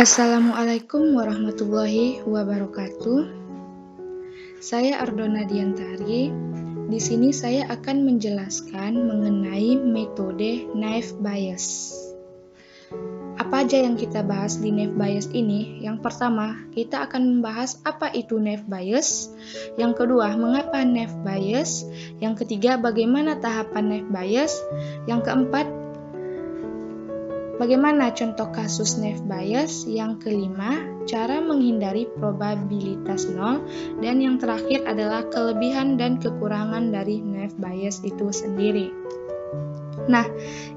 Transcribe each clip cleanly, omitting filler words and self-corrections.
Assalamualaikum warahmatullahi wabarakatuh. Saya Ardona Diantari. Di sini saya akan menjelaskan mengenai metode naive Bayes. Apa aja yang kita bahas di naive Bayes ini? Yang pertama, kita akan membahas apa itu naive Bayes. Yang kedua, mengapa naive Bayes. Yang ketiga, bagaimana tahapan naive Bayes. Yang keempat, bagaimana contoh kasus naive Bayes? Yang kelima, cara menghindari probabilitas nol. Dan yang terakhir adalah kelebihan dan kekurangan dari naive Bayes itu sendiri. Nah,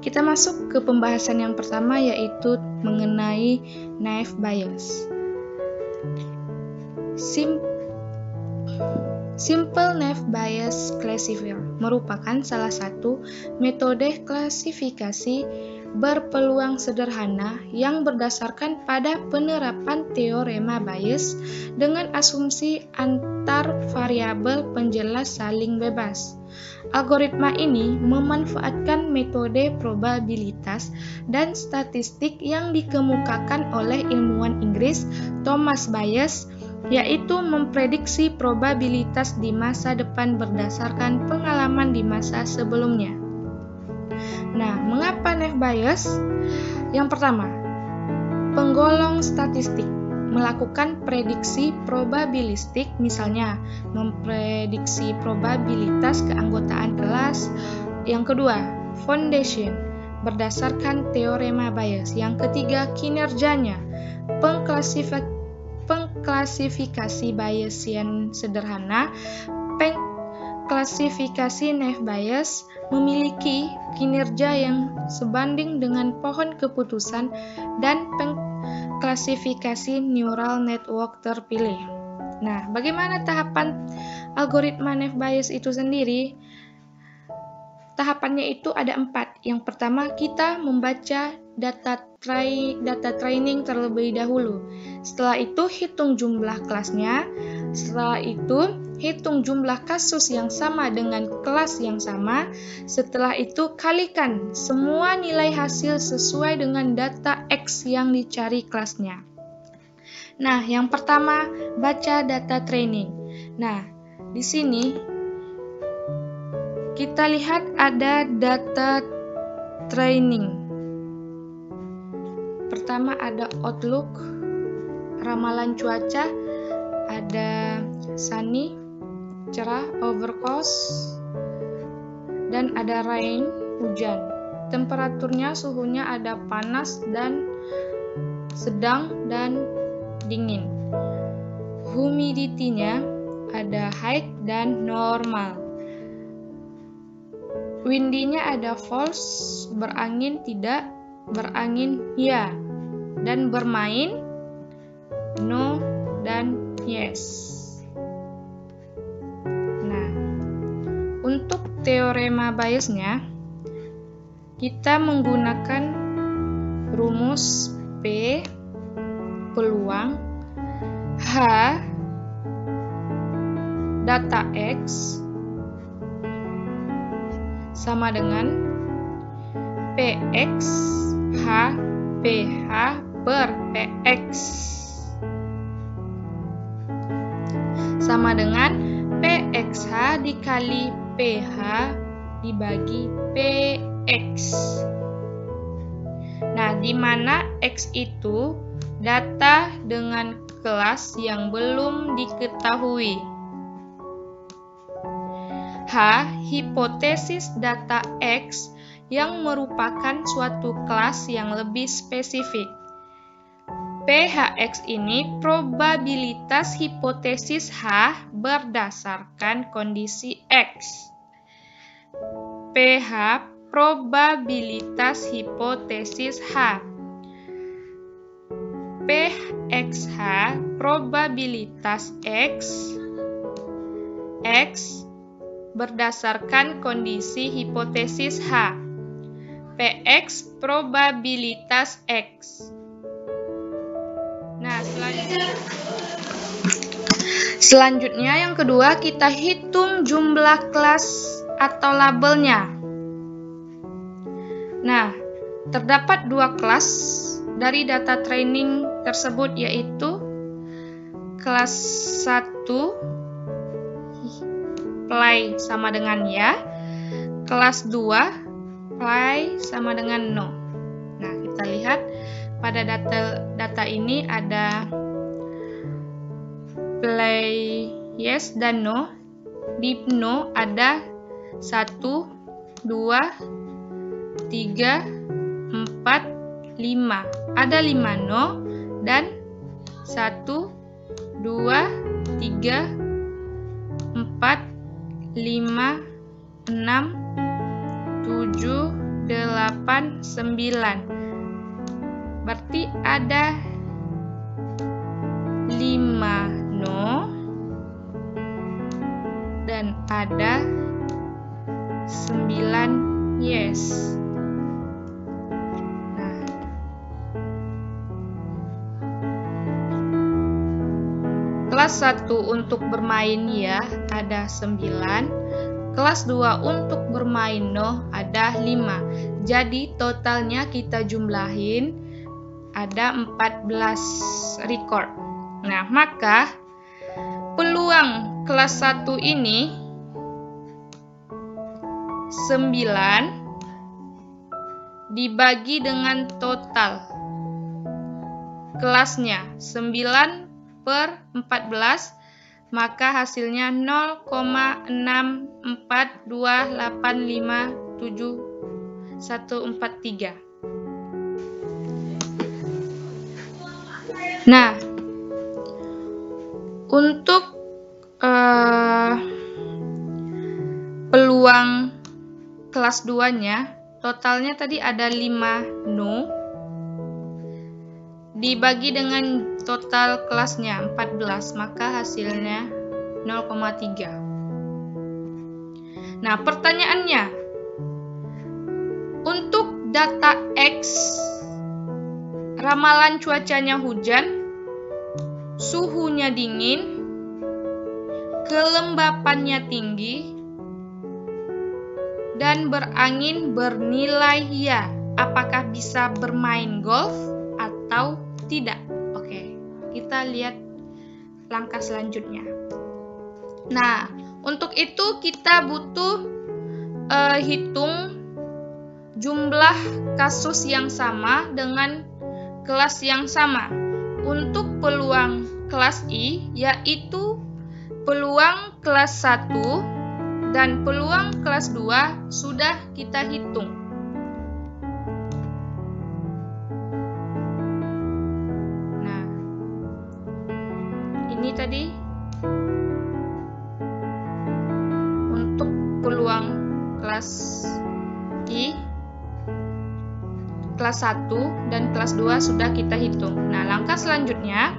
kita masuk ke pembahasan yang pertama, yaitu mengenai naive Bayes. Simple naive Bayes classifier merupakan salah satu metode klasifikasi berpeluang sederhana yang berdasarkan pada penerapan teorema Bayes dengan asumsi antar variabel penjelas saling bebas. Algoritma ini memanfaatkan metode probabilitas dan statistik yang dikemukakan oleh ilmuwan Inggris Thomas Bayes, yaitu memprediksi probabilitas di masa depan berdasarkan pengalaman di masa sebelumnya. Nah, mengapa naive Bayes? Yang pertama, penggolong statistik melakukan prediksi probabilistik, misalnya memprediksi probabilitas keanggotaan kelas. Yang kedua, foundation berdasarkan teorema Bayes. Yang ketiga, kinerjanya, pengklasifikasi Bayesian sederhana. Klasifikasi naive Bayes memiliki kinerja yang sebanding dengan pohon keputusan dan klasifikasi neural network terpilih. Nah, bagaimana tahapan algoritma naive Bayes itu sendiri? Tahapannya itu ada 4. Yang pertama, kita membaca data training terlebih dahulu. Setelah itu, hitung jumlah kelasnya. Setelah itu, hitung jumlah kasus yang sama dengan kelas yang sama. Setelah itu, kalikan semua nilai hasil sesuai dengan data X yang dicari kelasnya. Nah, yang pertama, baca data training. Nah, di sini kita lihat ada data training. Pertama ada outlook, ramalan cuaca, ada sunny, cerah, overcast, dan ada rain, hujan. Temperaturnya, suhunya ada panas dan sedang dan dingin. Humidity-nya ada high dan normal. Windy-nya ada false, berangin tidak, berangin ya, dan bermain no dan yes. Nah, untuk teorema Bayesnya, kita menggunakan rumus P peluang H data X sama dengan PX H PH per PX sama dengan PXH dikali PH dibagi PX. Nah, di mana X itu data dengan kelas yang belum diketahui. H, hipotesis data X yang merupakan suatu kelas yang lebih spesifik. PHX ini probabilitas hipotesis H berdasarkan kondisi X. PH, probabilitas hipotesis H. PXH, probabilitas X. X berdasarkan kondisi hipotesis H. PX probabilitas X. Nah, selanjutnya yang kedua, kita hitung jumlah kelas atau labelnya. Nah, terdapat 2 kelas dari data training tersebut, yaitu kelas 1 play sama dengan ya, kelas 2 play sama dengan no. Nah, kita lihat pada data ini ada play yes dan no. Di no ada 1, 2, 3, 4, 5. Ada 5 no dan 1, 2, 3, 4, 5, 6, 7, 8, 9. Berarti ada 5 no dan ada 9 yes. Kelas 1 untuk bermain ya ada 9, kelas 2 untuk bermain no ada 5. Jadi totalnya kita jumlahin ada 14 record. Nah, maka peluang kelas 1 ini 9 dibagi dengan total kelasnya 9/14, maka hasilnya 0,6428574143. Nah, untuk peluang kelas 2-nya, totalnya tadi ada 5 no, dibagi dengan total kelasnya 14, maka hasilnya 0,3. Nah, pertanyaannya, untuk data X, ramalan cuacanya hujan, suhunya dingin, kelembapannya tinggi, dan berangin bernilai ya. Apakah bisa bermain golf atau tidak? Oke, kita lihat langkah selanjutnya. Nah, untuk itu kita butuh hitung jumlah kasus yang sama dengan kelas yang sama. Untuk peluang kelas I, yaitu peluang kelas 1 dan peluang kelas 2 sudah kita hitung. Nah, ini tadi untuk peluang kelas I, kelas 1 dan kelas 2 sudah kita hitung. Nah, langkah selanjutnya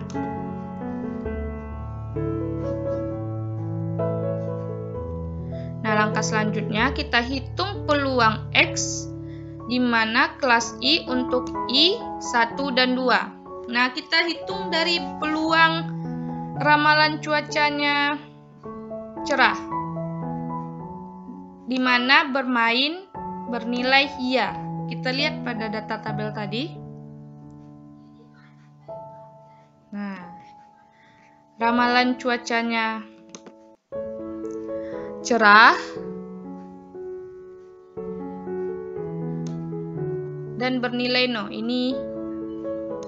kita hitung peluang X, di mana kelas I untuk I 1 dan 2. Nah, kita hitung dari peluang ramalan cuacanya cerah, di mana bermain bernilai ya. Kita lihat pada data tabel tadi. Nah, ramalan cuacanya cerah dan bernilai no. Ini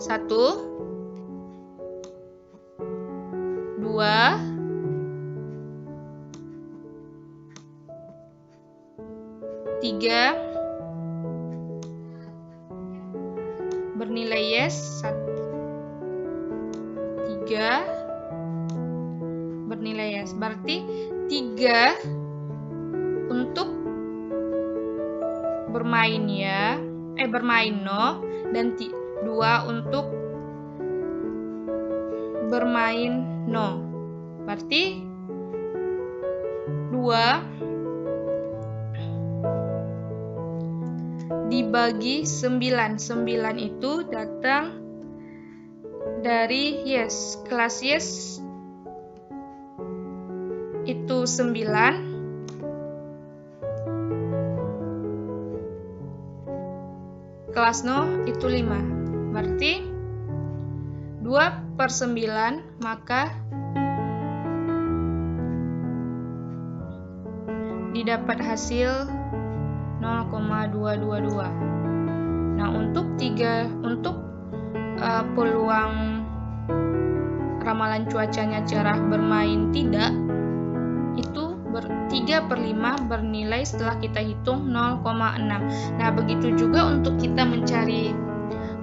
1, 2, 3, bernilai yes, 3, bernilai yes. Berarti 3 untuk bermain ya, bermain no, dan 2 untuk bermain no. Berarti 2 dibagi 9. 9 itu datang dari yes. Kelas yes itu 9. Kelas no itu 5. berarti 2/9, maka didapat hasil 0,222. Nah, untuk peluang ramalan cuacanya cerah bermain tidak, itu 3/5 bernilai setelah kita hitung 0,6. Nah, begitu juga untuk kita mencari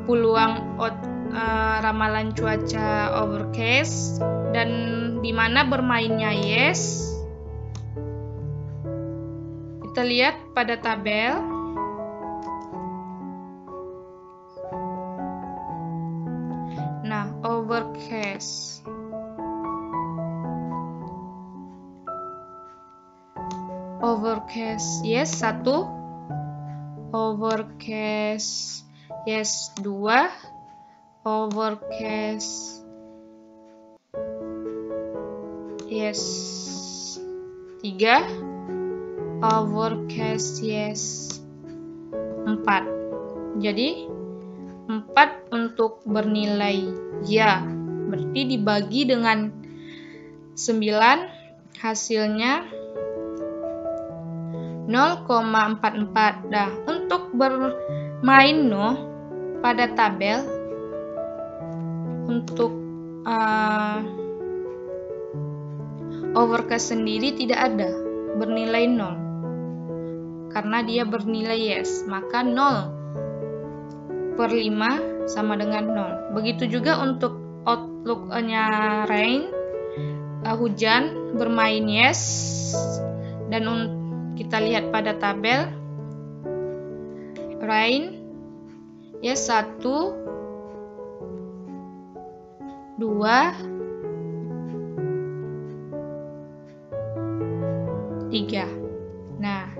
peluang ramalan cuaca overcast dan di mana bermainnya yes. Kita lihat pada tabel. Nah, overcast. Overcast yes 1, overcast yes 2, overcast yes 3, overcast yes 4. Jadi 4 untuk bernilai ya, berarti dibagi dengan 9 hasilnya 0,44. Nah, untuk bermain pada tabel untuk overcast sendiri tidak ada bernilai 0 karena dia bernilai yes, maka 0/5 sama dengan 0. Begitu juga untuk outlook-nya rain, hujan bermain yes, dan kita lihat pada tabel rain yes 1, 2, 3. Nah,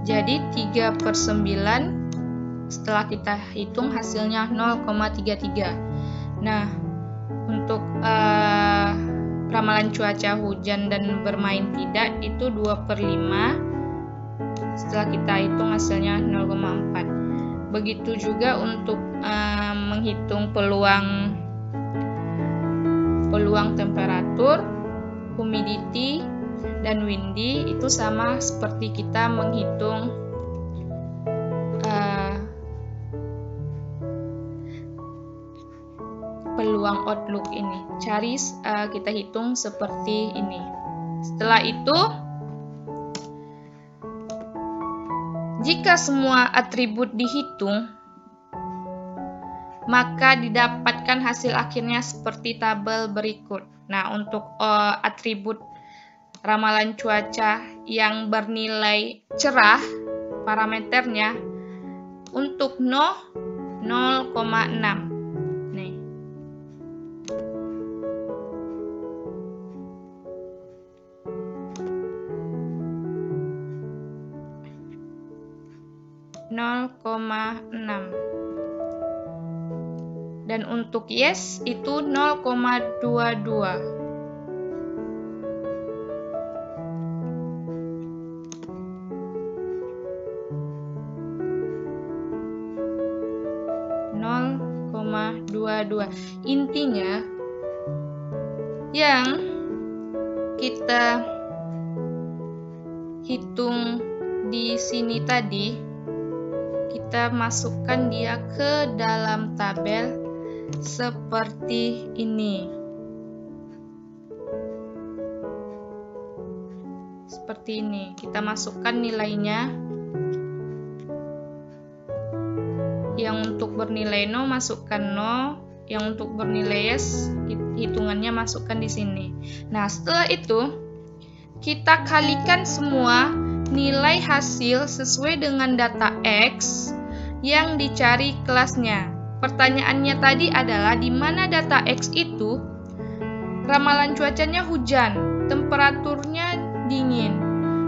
jadi 3/9 setelah kita hitung hasilnya 0,33. Nah, untuk ramalan cuaca hujan dan bermain tidak itu 2/5 setelah kita hitung hasilnya 0,4. Begitu juga untuk menghitung peluang temperatur, humidity, dan windy, itu sama seperti kita menghitung peluang outlook ini. Kita hitung seperti ini. Setelah itu, jika semua atribut dihitung, maka didapatkan hasil akhirnya seperti tabel berikut. Nah, untuk atribut ramalan cuaca yang bernilai cerah, parameternya untuk 0,6. Nih. 0,6. Dan untuk yes itu 0,22. Intinya yang kita hitung di sini tadi, kita masukkan dia ke dalam tabel seperti ini. Seperti ini, kita masukkan nilainya. Yang untuk bernilai 0 masukkan 0, yang untuk bernilai yes hitungannya masukkan di sini. Nah, setelah itu kita kalikan semua nilai hasil sesuai dengan data X yang dicari kelasnya. Pertanyaannya tadi adalah di mana data X itu ramalan cuacanya hujan, temperaturnya dingin,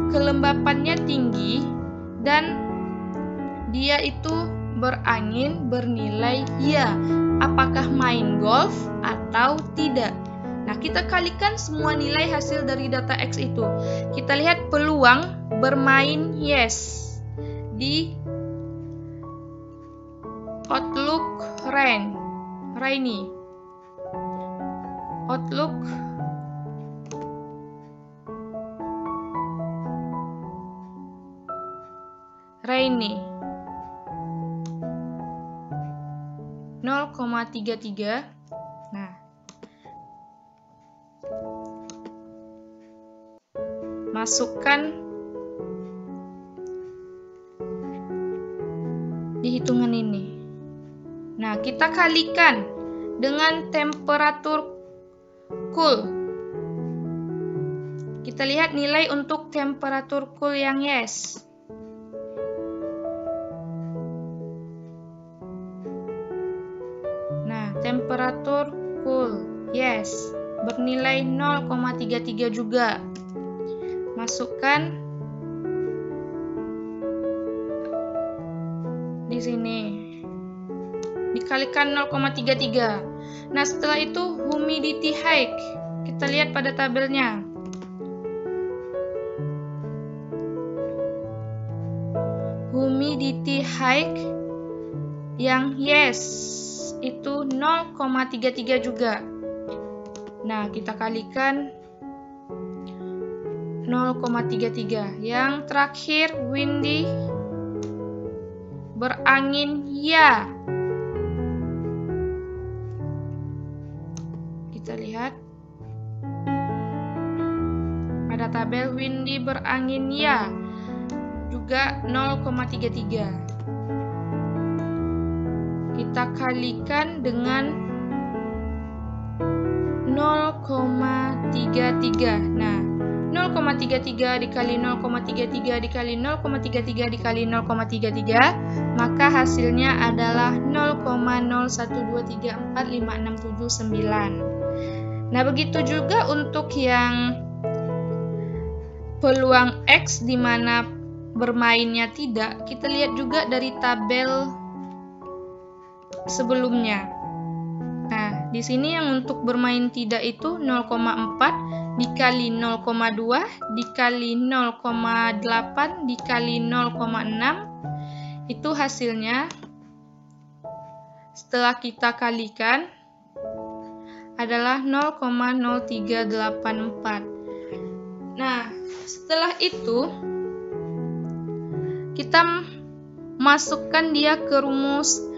kelembapannya tinggi, dan dia itu berangin bernilai ya. Apakah main golf atau tidak? Nah, kita kalikan semua nilai hasil dari data X itu. Kita lihat peluang bermain yes di Outlook Rainy. Outlook Rainy 0,33. Nah, masukkan di hitungan ini. Nah, kita kalikan dengan temperatur cool. Kita lihat nilai untuk temperatur cool yang yes. Nah, temperatur cool yes bernilai 0,33 juga. Masukkan di sini. Dikalikan 0,33. Nah, setelah itu humidity high. Kita lihat pada tabelnya. Humidity high yang yes itu 0,33 juga. Nah, kita kalikan 0,33. Yang terakhir windy berangin ya. Kita lihat pada tabel windy berangin ya juga 0,33. Kita kalikan dengan 0,33. Nah, 0,33 dikali 0,33 dikali 0,33 dikali 0,33, maka hasilnya adalah 0,012345679. Nah, begitu juga untuk yang peluang X di mana bermainnya tidak, kita lihat juga dari tabel sebelumnya. Nah, di sini yang untuk bermain tidak itu 0,4 dikali 0,2 dikali 0,8 dikali 0,6. Itu hasilnya setelah kita kalikan adalah 0,0384. Nah, setelah itu kita masukkan dia ke rumus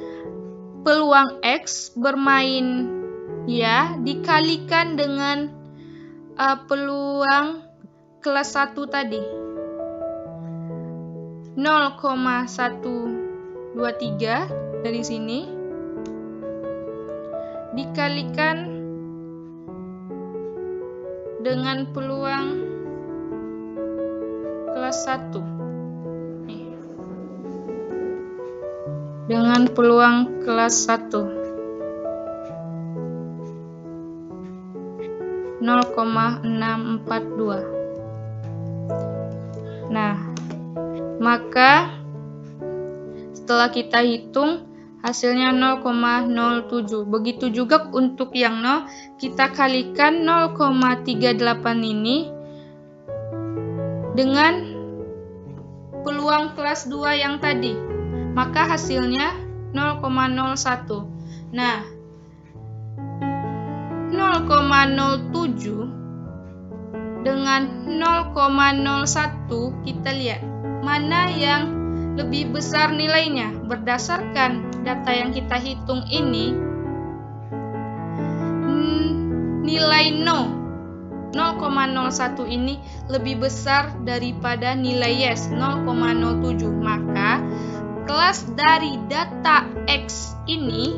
peluang X bermain ya dikalikan dengan peluang kelas 1 tadi 0,123 dari sini dikalikan dengan peluang kelas 1 dengan peluang kelas 1 0,642. Nah, maka setelah kita hitung hasilnya 0,07. Begitu juga untuk yang 0, kita kalikan 0,38 ini dengan peluang kelas 2 yang tadi. Maka hasilnya 0,01. Nah, 0,07 dengan 0,01 kita lihat mana yang lebih besar nilainya. Berdasarkan data yang kita hitung ini, nilai 0,01 ini lebih besar daripada nilai yes 0,07. Maka kelas dari data X ini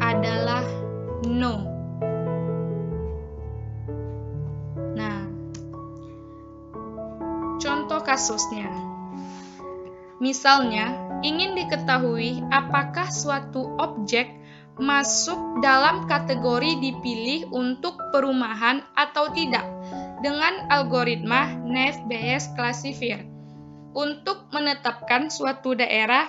adalah no. Nah, contoh kasusnya. Misalnya, ingin diketahui apakah suatu objek masuk dalam kategori dipilih untuk perumahan atau tidak dengan algoritma Naive Bayes Classifier. Untuk menetapkan suatu daerah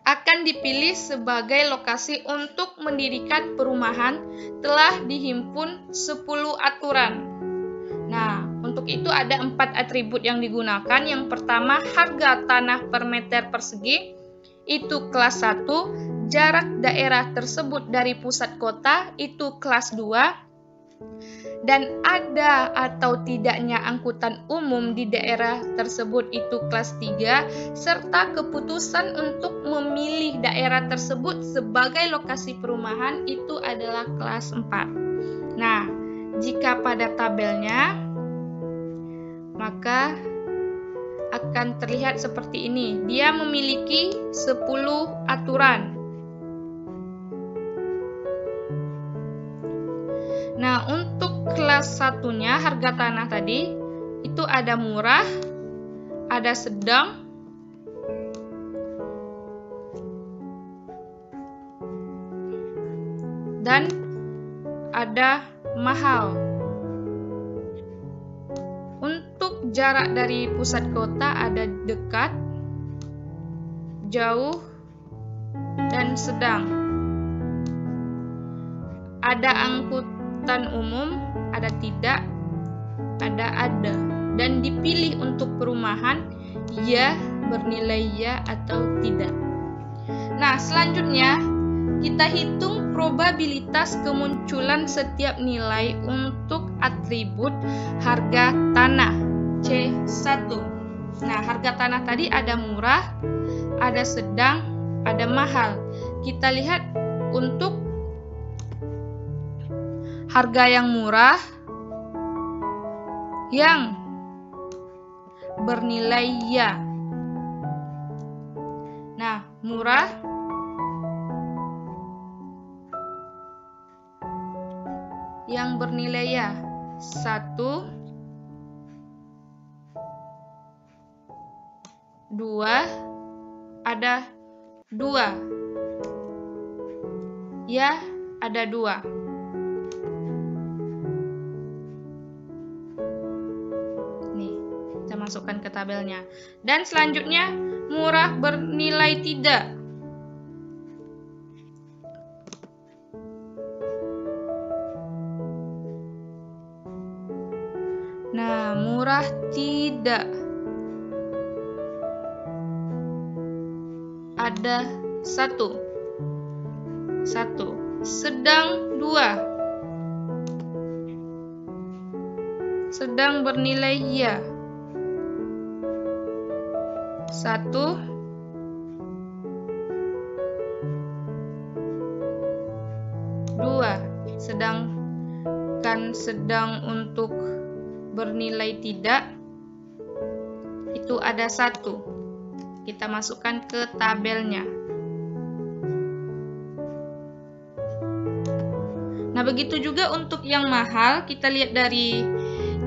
akan dipilih sebagai lokasi untuk mendirikan perumahan telah dihimpun 10 aturan. Nah, untuk itu ada 4 atribut yang digunakan. Yang pertama, harga tanah per meter persegi, itu kelas 1. Jarak daerah tersebut dari pusat kota, itu kelas 2. Dan ada atau tidaknya angkutan umum di daerah tersebut, itu kelas 3. Serta keputusan untuk memilih daerah tersebut sebagai lokasi perumahan, itu adalah kelas 4. Nah, jika pada tabelnya, maka akan terlihat seperti ini. Dia memiliki 10 aturan. Nah, untuk kelas 1-nya, harga tanah tadi, itu ada murah, ada sedang, dan ada mahal. Untuk jarak dari pusat kota ada dekat, jauh, dan sedang. Ada angkutan umum, ada tidak, ada, dan dipilih untuk perumahan, ya, bernilai ya atau tidak. Nah, selanjutnya kita hitung probabilitas kemunculan setiap nilai untuk atribut harga tanah C1. Nah, harga tanah tadi ada murah, ada sedang, ada mahal. Kita lihat untuk harga yang murah yang bernilai ya. Nah, murah yang bernilai ya 1, 2, ada 2, ya ada 2. Nih, kita masukkan ke tabelnya. Dan selanjutnya murah bernilai tidak. Nah, murah tidak. Ada 1. Sedang 2. Sedang bernilai ya. 1. Sedangkan sedang untuk bernilai tidak itu ada 1. Kita masukkan ke tabelnya. Nah, begitu juga untuk yang mahal. Kita lihat dari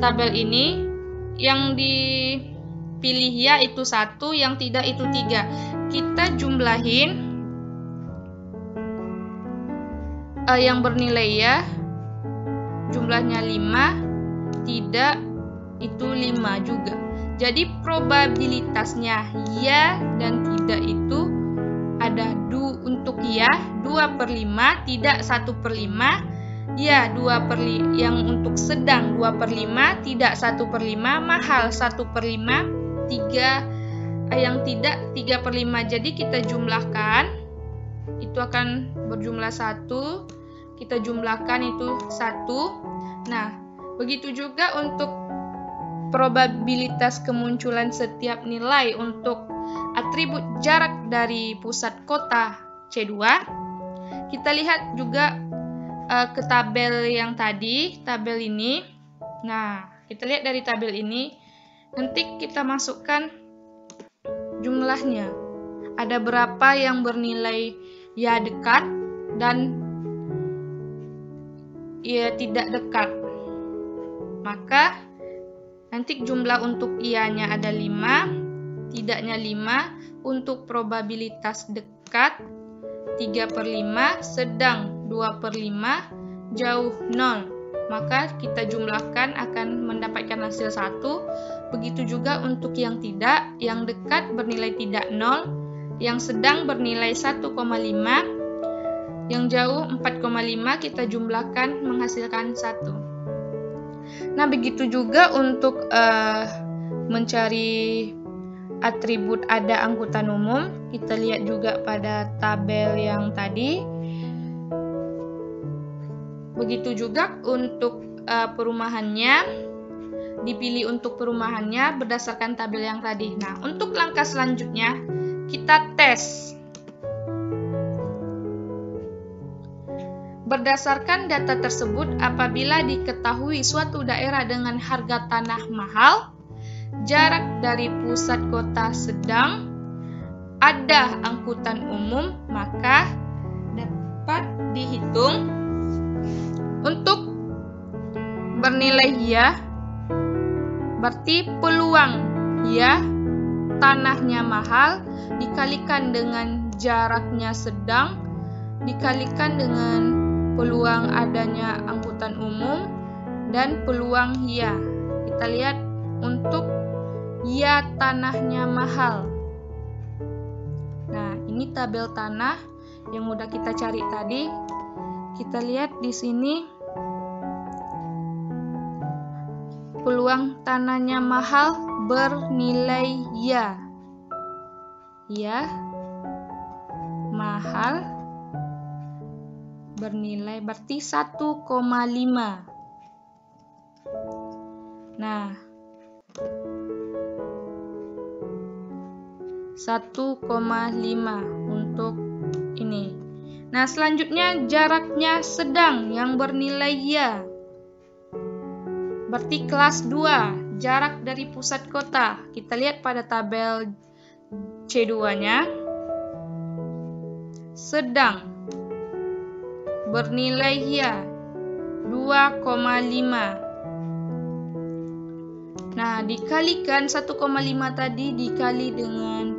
tabel ini, yang dipilih ya itu 1, yang tidak itu 3. Kita jumlahin yang bernilai ya, jumlahnya 5, tidak itu 5 juga. Jadi probabilitasnya ya dan tidak itu ada untuk ya 2/5, tidak 1/5, ya 2/5, yang untuk sedang 2/5, tidak 1/5, mahal 1/5, 3 yang tidak 3/5. Jadi kita jumlahkan, itu akan berjumlah 1. Kita jumlahkan itu 1. Nah, begitu juga untuk probabilitas kemunculan setiap nilai untuk atribut jarak dari pusat kota C2. Kita lihat juga ke tabel yang tadi, tabel ini. Nah, kita lihat dari tabel ini, nanti kita masukkan jumlahnya. Ada berapa yang bernilai ya dekat dan ya tidak dekat. Maka nanti jumlah untuk iya-nya ada 5, tidaknya 5, untuk probabilitas dekat 3/5, sedang 2/5, jauh 0. Maka kita jumlahkan akan mendapatkan hasil 1. Begitu juga untuk yang tidak, yang dekat bernilai tidak 0, Yang sedang bernilai 1,5, yang jauh 4,5 kita jumlahkan menghasilkan 1. Nah, begitu juga untuk mencari atribut ada angkutan umum. Kita lihat juga pada tabel yang tadi. Begitu juga untuk perumahannya, dipilih untuk perumahannya berdasarkan tabel yang tadi. Nah, untuk langkah selanjutnya kita tes. Berdasarkan data tersebut, apabila diketahui suatu daerah dengan harga tanah mahal, jarak dari pusat kota sedang, ada angkutan umum, maka dapat dihitung untuk bernilai ya, berarti peluang ya tanahnya mahal dikalikan dengan jaraknya sedang dikalikan dengan peluang adanya angkutan umum dan peluang ya. Kita lihat untuk ya tanahnya mahal. Nah, ini tabel tanah yang udah kita cari tadi. Kita lihat di sini peluang tanahnya mahal bernilai ya. Ya, mahal bernilai berarti 1,5. Nah, 1,5 untuk ini. Nah, selanjutnya jaraknya sedang yang bernilai ya. Berarti kelas 2, jarak dari pusat kota. Kita lihat pada tabel C2-nya. Sedang bernilai ya 2,5. Nah, dikalikan 1,5 tadi dikali dengan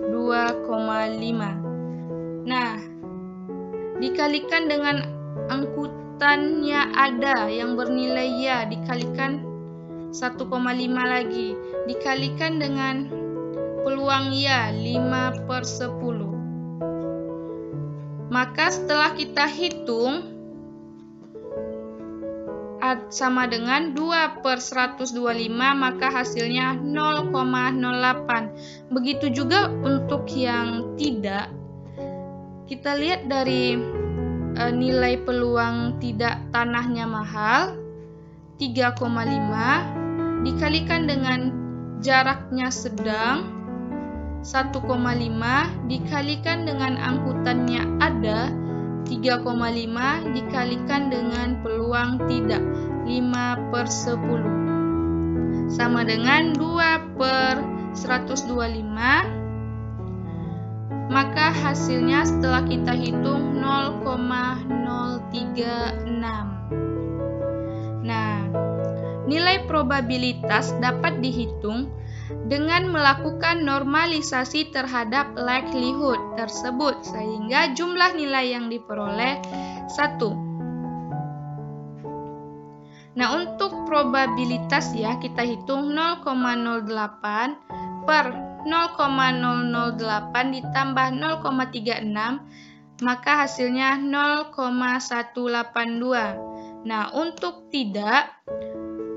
2,5. Nah, dikalikan dengan angkutannya ada yang bernilai ya, dikalikan 1,5 lagi, dikalikan dengan peluang ya 5/10. Maka setelah kita hitung sama dengan 2/125, maka hasilnya 0,08. Begitu juga untuk yang tidak. Kita lihat dari nilai peluang tidak tanahnya mahal 3,5 dikalikan dengan jaraknya sedang 1,5 dikalikan dengan angkutannya ada 3,5 dikalikan dengan peluang tidak 5/10 sama dengan 2/125. Maka hasilnya setelah kita hitung 0,036. Nah, nilai probabilitas dapat dihitung dengan melakukan normalisasi terhadap likelihood tersebut sehingga jumlah nilai yang diperoleh 1. Nah, untuk probabilitas ya kita hitung 0,08 per 0,008 ditambah 0,36 maka hasilnya 0,182. Nah, untuk tidak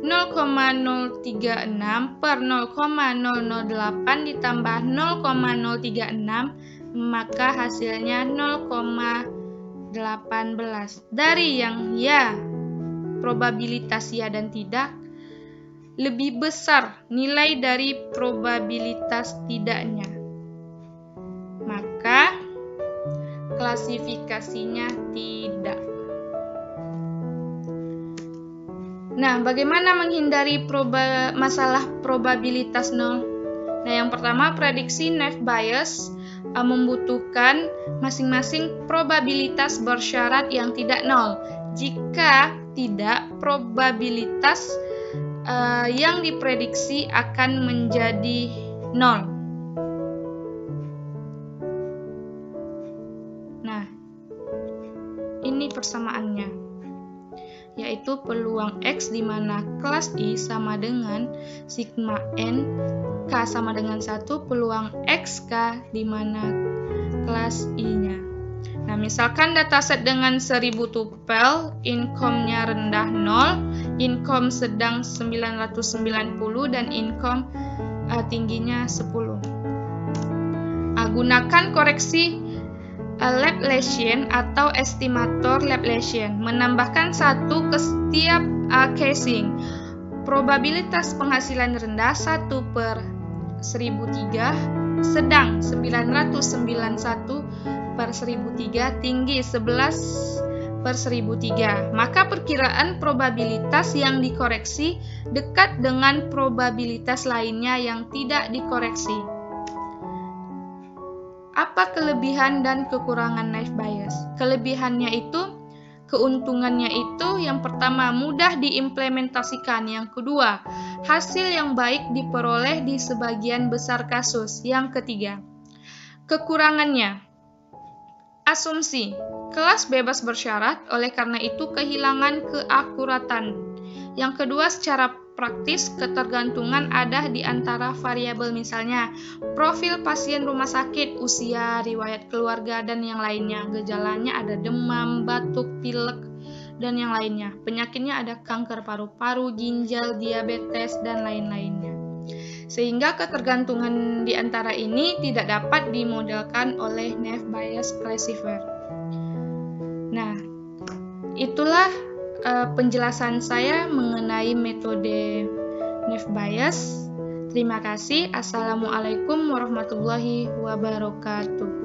0,036 per 0,008 ditambah 0,036 maka hasilnya 0,18. Dari yang ya probabilitas ya dan tidak lebih besar nilai dari probabilitas tidaknya, maka klasifikasinya tidak. Nah, bagaimana menghindari masalah probabilitas nol? Nah, yang pertama, prediksi naive Bayes membutuhkan masing-masing probabilitas bersyarat yang tidak nol. Jika tidak, probabilitas yang diprediksi akan menjadi nol. Nah, ini persamaannya, yaitu peluang X di mana kelas I sama dengan sigma N, K sama dengan 1, peluang XK di mana kelas I-nya. Nah, misalkan dataset dengan 1000 tupel, income-nya rendah 0, income sedang 990, dan income tingginya 10. Gunakan koreksi Laplacian atau estimator Laplacian, menambahkan 1 ke setiap casing. Probabilitas penghasilan rendah 1 per 1003, sedang 991 per 1003, tinggi 11 per 1003. Maka perkiraan probabilitas yang dikoreksi dekat dengan probabilitas lainnya yang tidak dikoreksi. Apa kelebihan dan kekurangan naive Bayes? Kelebihannya itu, keuntungannya itu, yang pertama mudah diimplementasikan, yang kedua hasil yang baik diperoleh di sebagian besar kasus, yang ketiga kekurangannya, asumsi kelas bebas bersyarat, oleh karena itu kehilangan keakuratan. Yang kedua, secara praktis ketergantungan ada di antara variabel, misalnya profil pasien rumah sakit, usia, riwayat keluarga, dan yang lainnya. Gejalanya ada demam, batuk, pilek, dan yang lainnya. Penyakitnya ada kanker paru-paru, ginjal, diabetes, dan lain-lainnya. Sehingga ketergantungan di antara ini tidak dapat dimodelkan oleh naive Bayes receiver. Nah, itulah penjelasan saya mengenai metode naive Bayes. Terima kasih. Assalamualaikum warahmatullahi wabarakatuh.